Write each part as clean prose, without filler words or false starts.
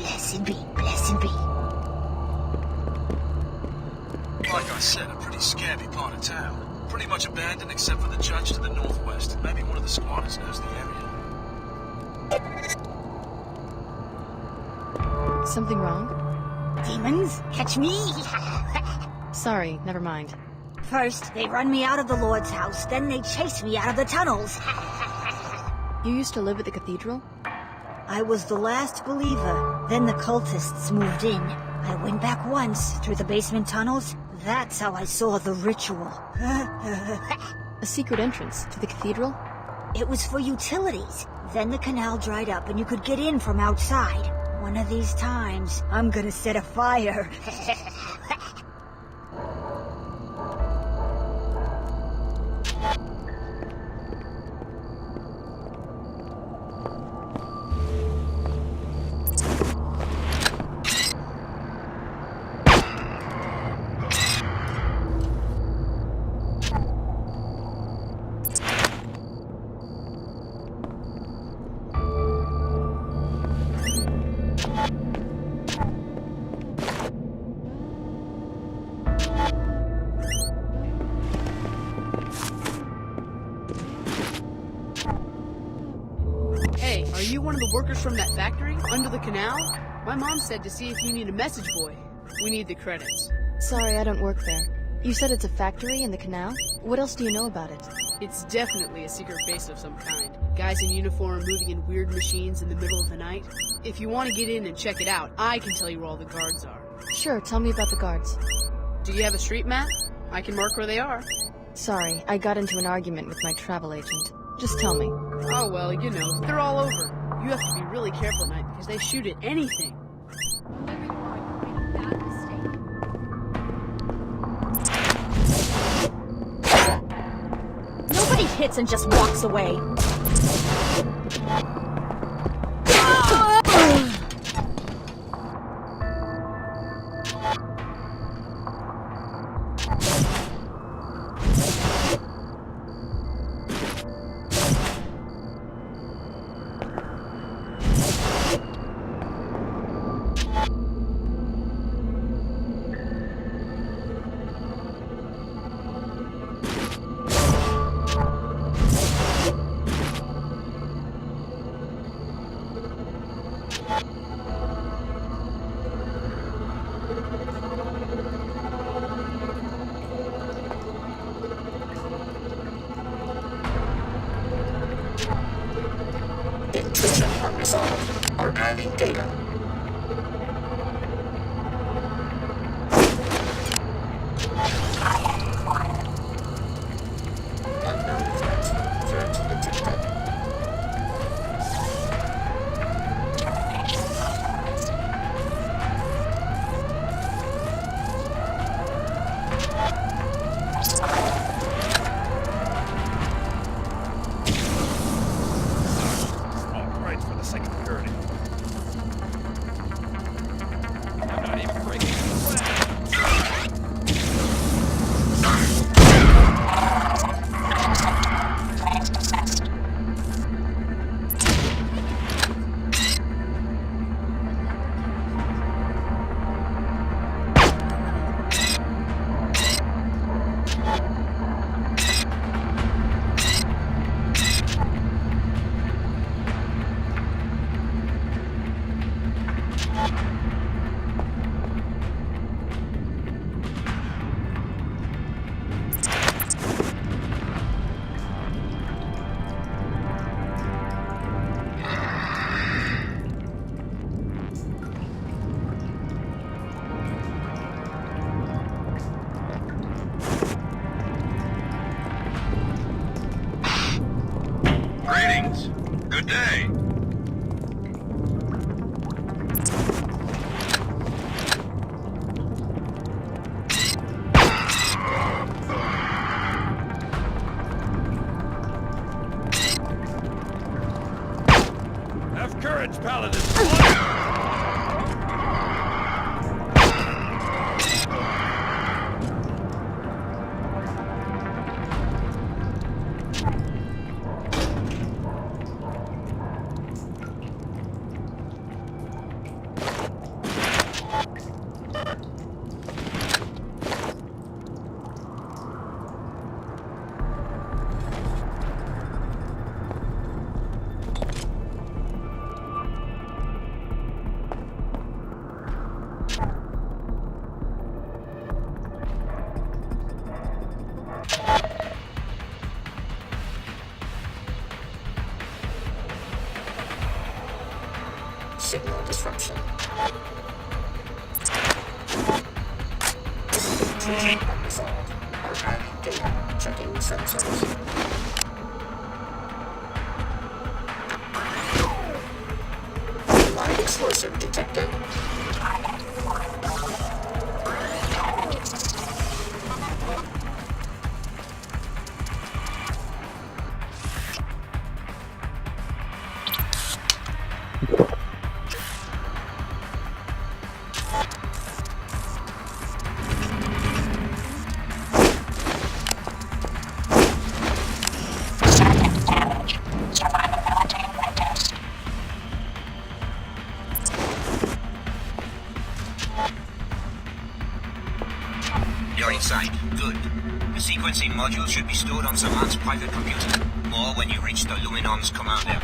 Blessed be, blessed be. Like I said, a pretty scabby part of town. Pretty much abandoned except for the judge to the northwest. Maybe one of the squatters knows the area. Something wrong? Demons, catch me! Sorry, never mind. First, they run me out of the Lord's house, then they chase me out of the tunnels. You used to live at the cathedral? I was the last believer. Then the cultists moved in. I went back once, through the basement tunnels. That's how I saw the ritual. A secret entrance to the cathedral? It was for utilities. Then the canal dried up and you could get in from outside. One of these times, I'm gonna set a fire. Hey, are you one of the workers from that factory under the canal? My mom said to see if you need a message boy. We need the credits. Sorry, I don't work there. You said it's a factory in the canal? What else do you know about it? It's definitely a secret base of some kind. Guys in uniform moving in weird machines in the middle of the night. If you want to get in and check it out, I can tell you where all the guards are. Sure, tell me about the guards. Do you have a street map? I can mark where they are. Sorry, I got into an argument with my travel agent. Just tell me. Oh, well, you know, they're all over. You have to be really careful at night because they shoot at anything. Nobody hits and just walks away. Intrusion unresolved. Archiving data. Unknown threat. Threat detected. Good day. Have courage, Paladin. Signal disruption. Intrusion unresolved. Archiving data. Checking sensors. Live explosive detected. You're inside. Good. The sequencing module should be stored on Saman's private computer. More when you reach the Luminon's command area.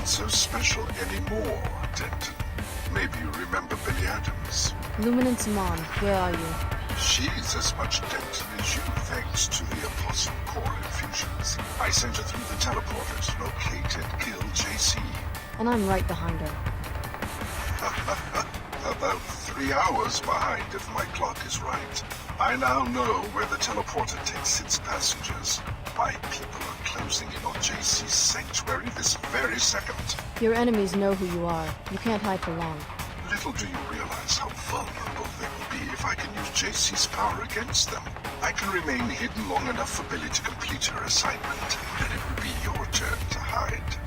So special anymore, Denton. Maybe you remember Billy Adams. Luminant Saman, where are you? She's as much Denton as you, thanks to the Apostle Core infusions. I sent her through the teleporter to locate and kill JC. And I'm right behind her. About 3 hours behind, if my clock is right. I now know where the teleporter takes its passengers. My people are closing in on JC's sanctuary this very second. Your enemies know who you are. You can't hide for long. Little do you realize how vulnerable they will be if I can use JC's power against them. I can remain hidden long enough for Billy to complete her assignment. Then it will be your turn to hide.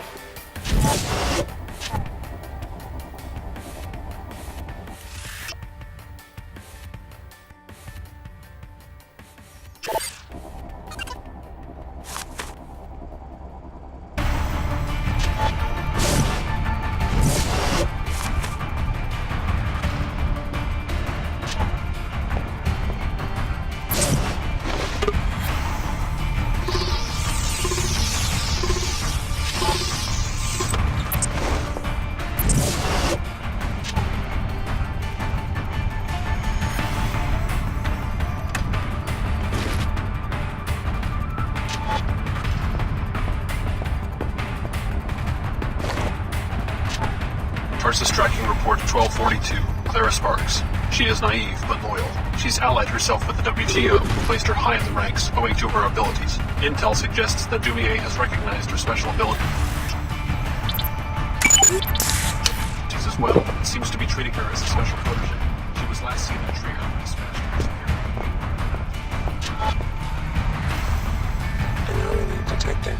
Tarsus tracking report 1242. Clara Sparks. She is naive, but loyal. She's allied herself with the WTO, placed her high in the ranks, owing to her abilities. Intel suggests that Dumier has recognized her special ability. She's as well, and seems to be treating her as a special protege. She was last seen in Trio, dispatched to Anomaly detected.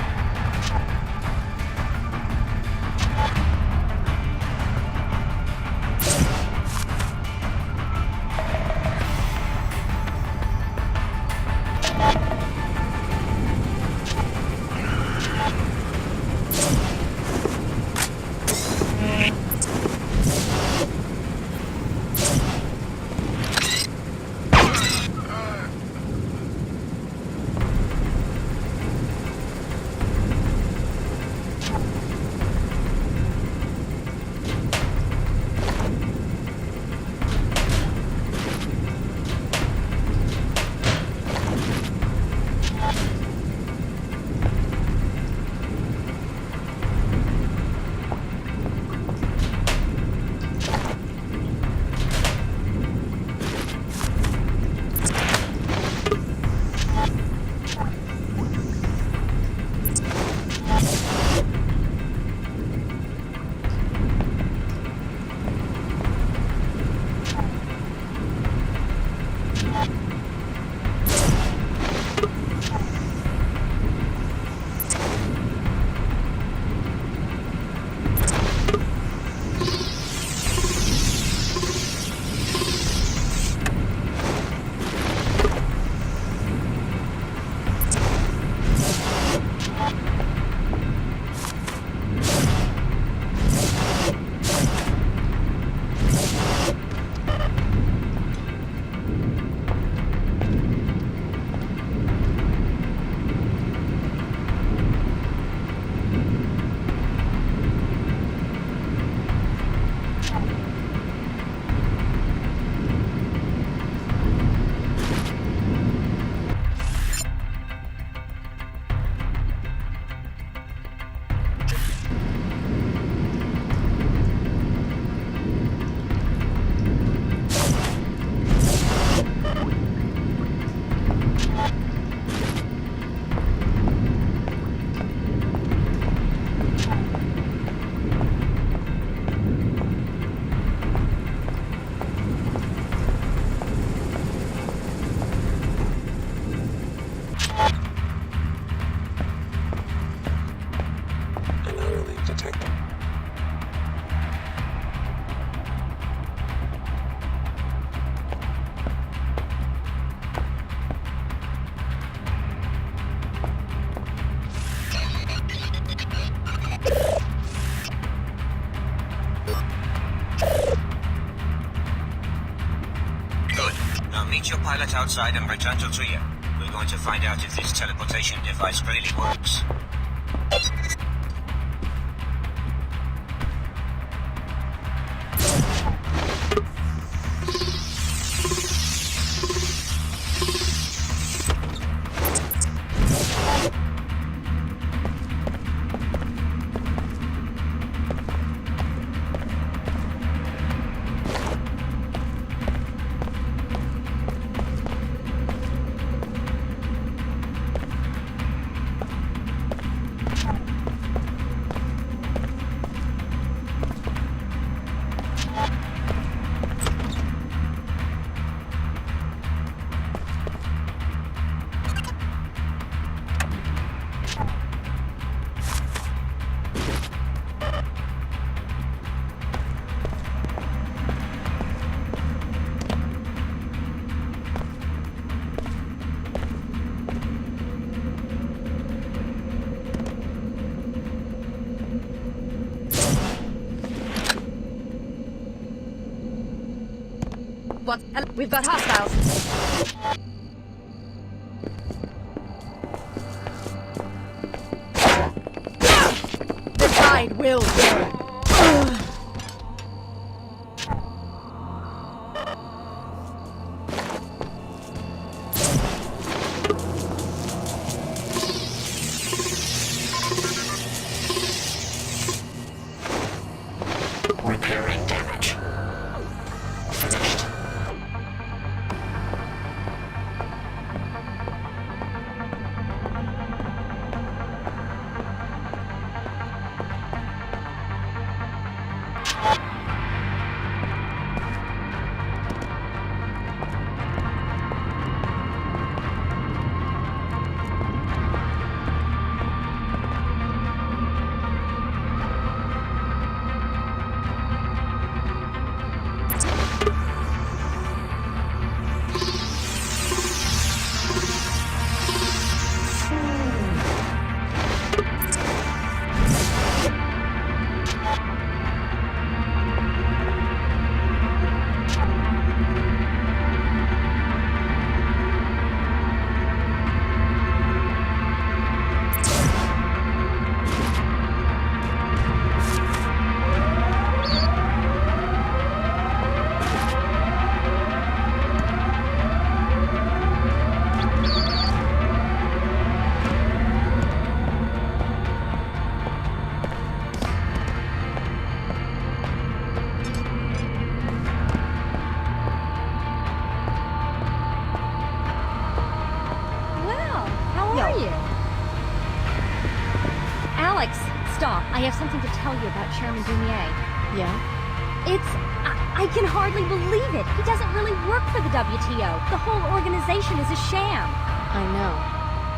detected. Good. Now meet your pilot outside and return to Tria. We're going to find out if this teleportation device really works. What? We've got hostiles. The tide will turn. Repairing damage. Finished. Stop. I have something to tell you about Chairman Dumier. Yeah? I can hardly believe it. He doesn't really work for the WTO. The whole organization is a sham. I know.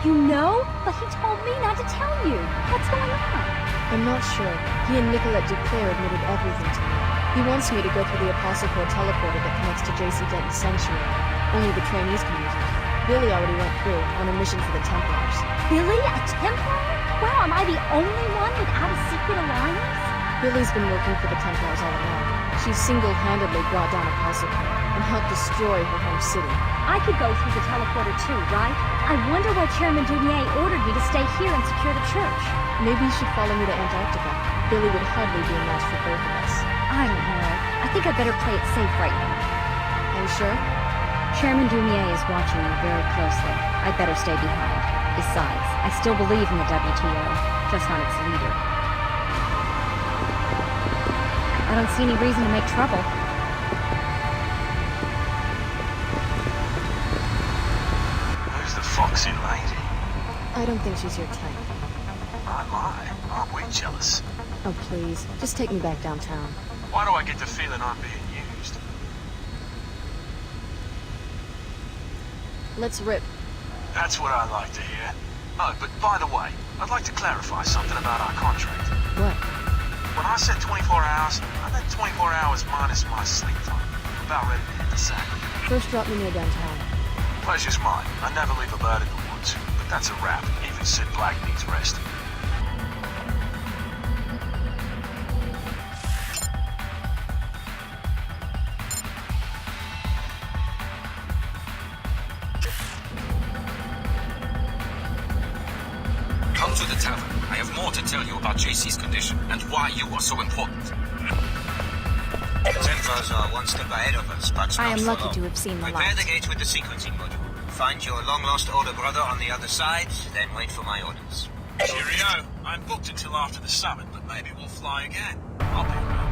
You know? But he told me not to tell you. What's going on? I'm not sure. He and Nicolette Duclair admitted everything to me. He wants me to go through the Apostle Corps teleporter that connects to J.C. Denton's sanctuary. Only the trainees can use it. Billy already went through, on a mission for the Templars. Billy? A Templar? Wow, am I the only one without a secret alliance? Billy's been working for the Templars all along. She single-handedly brought down Apostle Corps and helped destroy her home city. I could go through the teleporter too, right? I wonder why Chairman Dumier ordered me to stay here and secure the church. Maybe you should follow me to Antarctica. Billy would hardly be a match for both of us. I don't know. I think I'd better play it safe right now. Are you sure? Chairman Dumier is watching me very closely. I'd better stay behind. Besides, I still believe in the WTO, just not its leader. I don't see any reason to make trouble. Who's the foxy lady? I don't think she's your type. Oh my, aren't we jealous? Oh, please. Just take me back downtown. Why do I get the feeling I'm being used? Let's rip. That's what I like to hear. Oh, but by the way, I'd like to clarify something about our contract. What? When I said 24 hours, I meant 24 hours minus my sleep time. I'm about ready to hit the sack. First drop me near downtown. Pleasure's mine. I never leave a bird in the woods. But that's a wrap. Even Sid Black needs rest. Come to the tavern. I have more to tell you about JC's condition and why you are so important. The Templars are one step ahead of us, but I not am for lucky long. to have seen the Prepare light. the gate with the sequencing module. Find your long-lost older brother on the other side, then wait for my orders. Cheerio. I'm booked until after the summit, but maybe we'll fly again. I'll be around.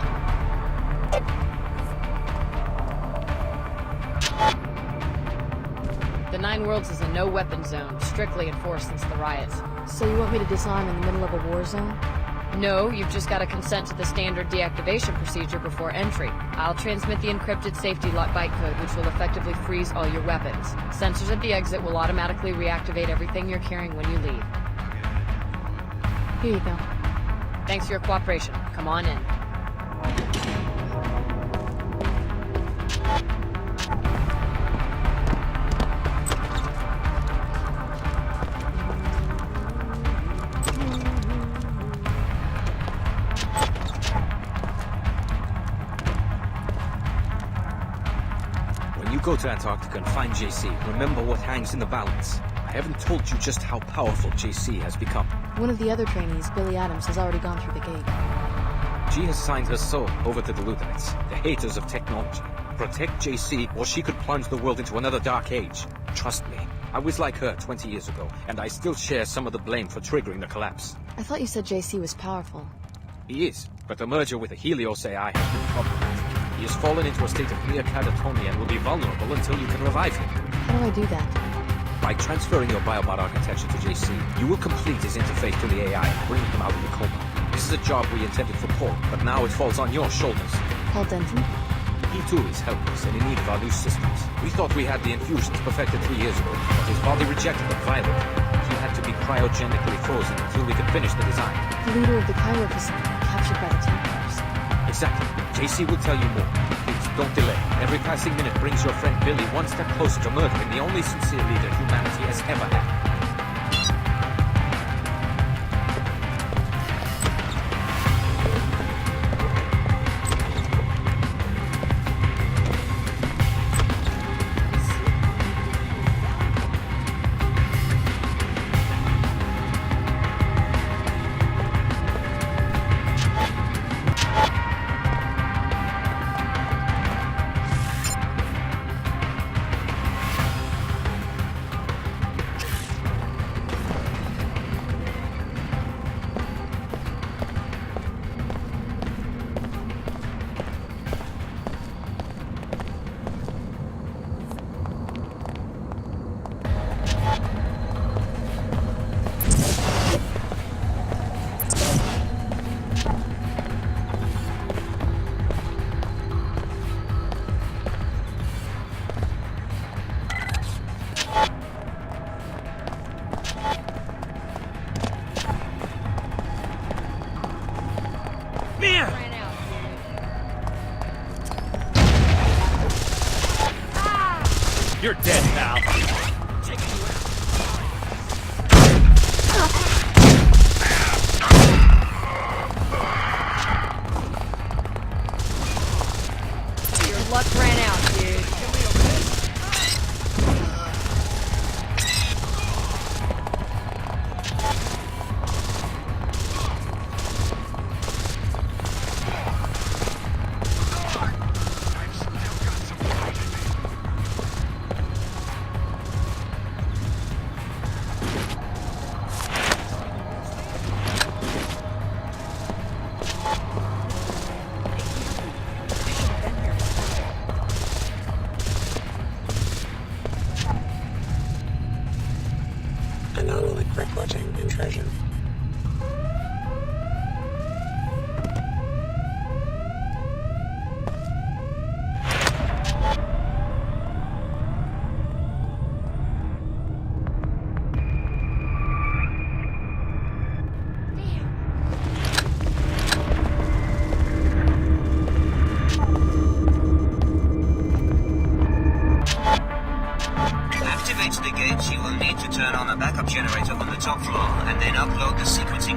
The Nine Worlds is a no-weapon zone, strictly enforced since the riots. So you want me to disarm in the middle of a war zone? No, you've just got to consent to the standard deactivation procedure before entry. I'll transmit the encrypted safety lock byte code, which will effectively freeze all your weapons. Sensors at the exit will automatically reactivate everything you're carrying when you leave. Here you go. Thanks for your cooperation. Come on in. Go to Antarctica and find JC. Remember what hangs in the balance. I haven't told you just how powerful JC has become. One of the other trainees, Billy Adams, has already gone through the gate. She has signed her soul over to the Luddites, the haters of technology. Protect JC, or she could plunge the world into another dark age. Trust me, I was like her 20 years ago, and I still share some of the blame for triggering the collapse. I thought you said JC was powerful. He is, but the merger with the Helios AI has been problematic. He has fallen into a state of near catatonia and will be vulnerable until you can revive him. How do I do that? By transferring your biobot architecture to JC, you will complete his interface to the AI and bring him out of the coma. This is a job we intended for Paul, but now it falls on your shoulders. Paul Denton? He too is helpless and in need of our new systems. We thought we had the infusions perfected 3 years ago, but his body rejected them violently. He had to be cryogenically frozen until we could finish the design. The leader of the Cairo facility, captured by the Templars. Exactly. JC will tell you more. Please, don't delay. Every passing minute brings your friend Billy one step closer to murdering the only sincere leader humanity has ever had. You're dead, pal. Your luck ran out, dude.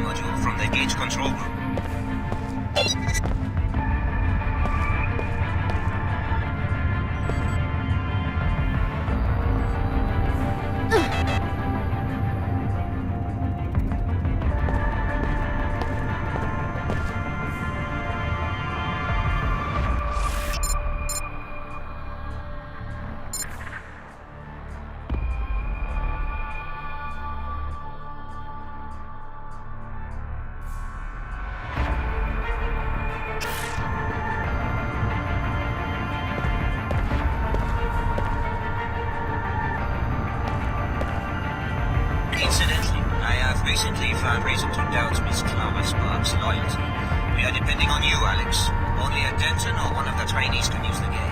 module from the gauge control room. Incidentally, I have recently found reason to doubt Miss Clara's Sparks' loyalty. We are depending on you, Alex. Only a Denton or one of the trainees can use the gate.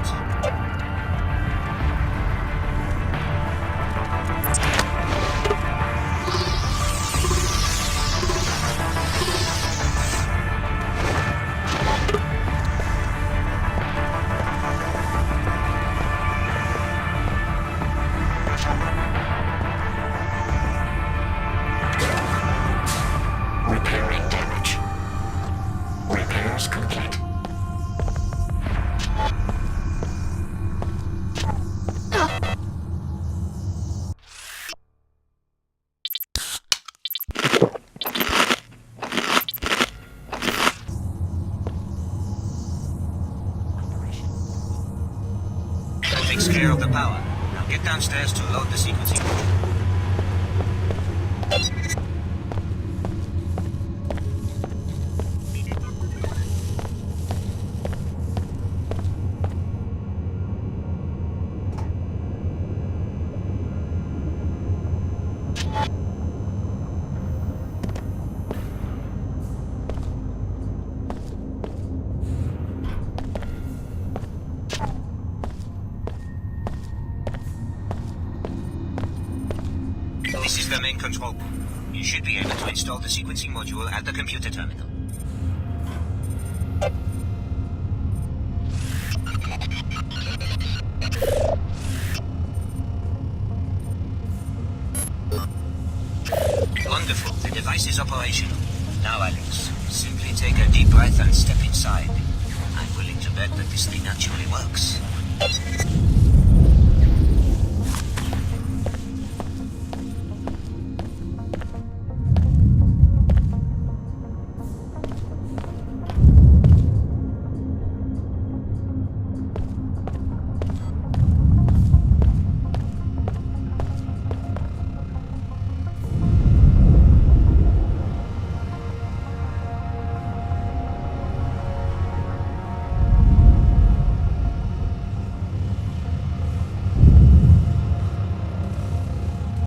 Repairing damage. Repairs complete. That takes care of the power. Now get downstairs to load the sequencing module. This is the main control room. You should be able to install the sequencing module at the computer terminal. Wonderful. The device is operational. Now, Alex, simply take a deep breath and step inside. I'm willing to bet that this thing actually works.